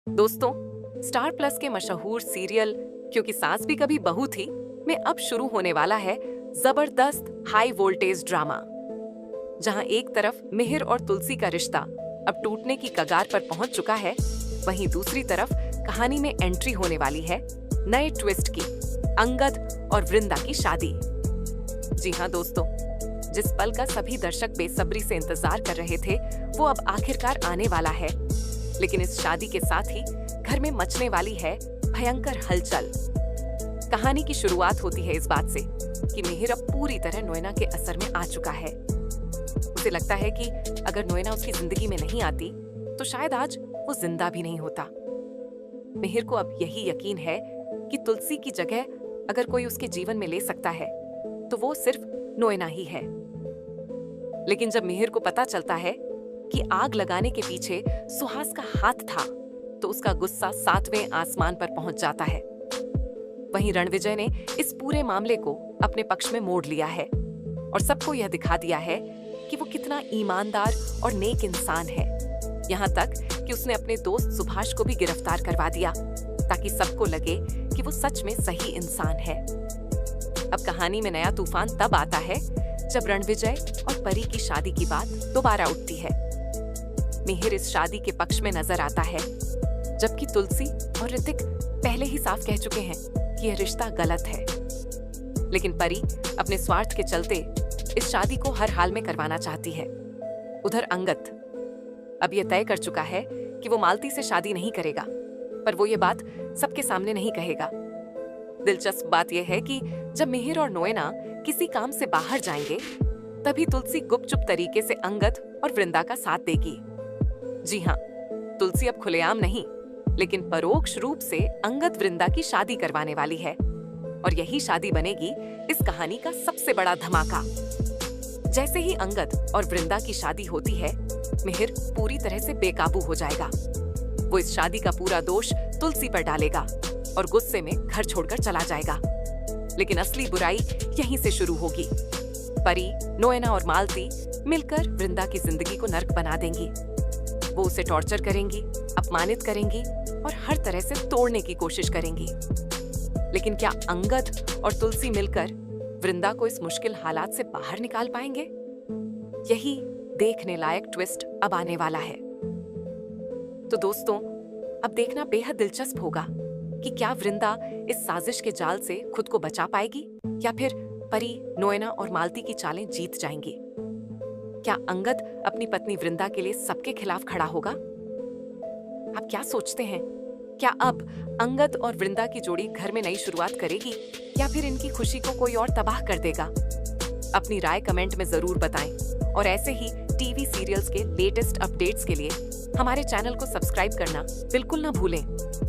दोस्तों, star plus के मशहूर सीरियल क्योंकि सास भी कभी बहू थी में अब शुरू होने वाला है जबरदस्त हाई वोल्टेज ड्रामा, जहां एक तरफ मिहिर और तुलसी का रिश्ता अब टूटने की कगार पर पहुंच चुका है, वहीं दूसरी तरफ कहानी में एंट्री होने वाली है नए ट्विस्ट की, अंगद और वृंदा की शादी। जी हाँ दोस्तों, जिस पल का सभी दर्शक बेसब्री से इंतजार कर रहे थे वो अब आखिरकार आने वाला है। लेकिन इस शादी के साथ ही घर में मचने वाली है भयंकर हलचल। कहानी की शुरुआत होती है इस बात से कि मिहिर अब पूरी तरह नोएना के असर में आ चुका है। उसे लगता है कि अगर नोएना उसकी जिंदगी में नहीं आती तो शायद आज वो जिंदा भी नहीं होता। मिहिर को अब यही यकीन है कि तुलसी की जगह अगर कोई उसके जीवन में ले सकता है तो वो सिर्फ नोएना ही है। लेकिन जब मिहिर को पता चलता है कि आग लगाने के पीछे सुहास का हाथ था तो उसका गुस्सा 7वें आसमान पर पहुंच जाता है। वहीं रणविजय ने इस पूरे मामले को अपने पक्ष में मोड़ लिया है और सबको यह दिखा दिया है कि वो कितना ईमानदार और नेक इंसान है। यहाँ तक कि उसने अपने दोस्त सुभाष को भी गिरफ्तार करवा दिया ताकि सबको लगे कि वो सच में सही इंसान है। अब कहानी में नया तूफान तब आता है जब रणविजय और परी की शादी की बात दोबारा उठती है। मिहिर इस शादी के पक्ष में नजर आता है, जबकि तुलसी और ऋतिक पहले ही साफ कह चुके हैं कि यह रिश्ता गलत है। लेकिन परी अपने स्वार्थ के चलते इस शादी को हर हाल में करवाना चाहती है। उधर अंगद अब यह तय कर चुका है कि वो मालती से शादी नहीं करेगा, पर वो ये बात सबके सामने नहीं कहेगा। दिलचस्प बात यह है कि जब मिहिर और नोएना किसी काम से बाहर जाएंगे तभी तुलसी गुपचुप तरीके से अंगद और वृंदा का साथ देगी। जी हाँ, तुलसी अब खुलेआम नहीं लेकिन परोक्ष रूप से अंगद वृंदा की शादी करवाने वाली है और यही शादी बनेगी इस कहानी का सबसे बड़ा धमाका। जैसे ही अंगद और वृंदा की शादी होती है, मिहिर पूरी तरह से बेकाबू हो जाएगा। वो इस शादी का पूरा दोष तुलसी पर डालेगा और गुस्से में घर छोड़कर चला जाएगा। लेकिन असली बुराई यहीं से शुरू होगी। परी, नोएना और मालती मिलकर वृंदा की जिंदगी को नर्क बना देंगी। वो उसे टॉर्चर करेंगी, अपमानित करेंगी और हर तरह से तोड़ने की कोशिश करेंगी। लेकिन क्या अंगद और तुलसी मिलकर वृंदा को इस मुश्किल हालात से बाहर निकाल पाएंगे? यही देखने लायक ट्विस्ट अब आने वाला है। तो दोस्तों, अब देखना बेहद दिलचस्प होगा कि क्या वृंदा इस साजिश के जाल से खुद को बचा पाएगी या फिर परी, नोएना और मालती की चालें जीत जाएंगी। क्या अंगद अपनी पत्नी वृंदा के लिए सबके खिलाफ खड़ा होगा? आप क्या सोचते हैं? क्या अब अंगद और वृंदा की जोड़ी घर में नई शुरुआत करेगी या फिर इनकी खुशी को कोई और तबाह कर देगा? अपनी राय कमेंट में जरूर बताएं और ऐसे ही टीवी सीरियल्स के लेटेस्ट अपडेट्स के लिए हमारे चैनल को सब्सक्राइब करना बिल्कुल ना भूलें।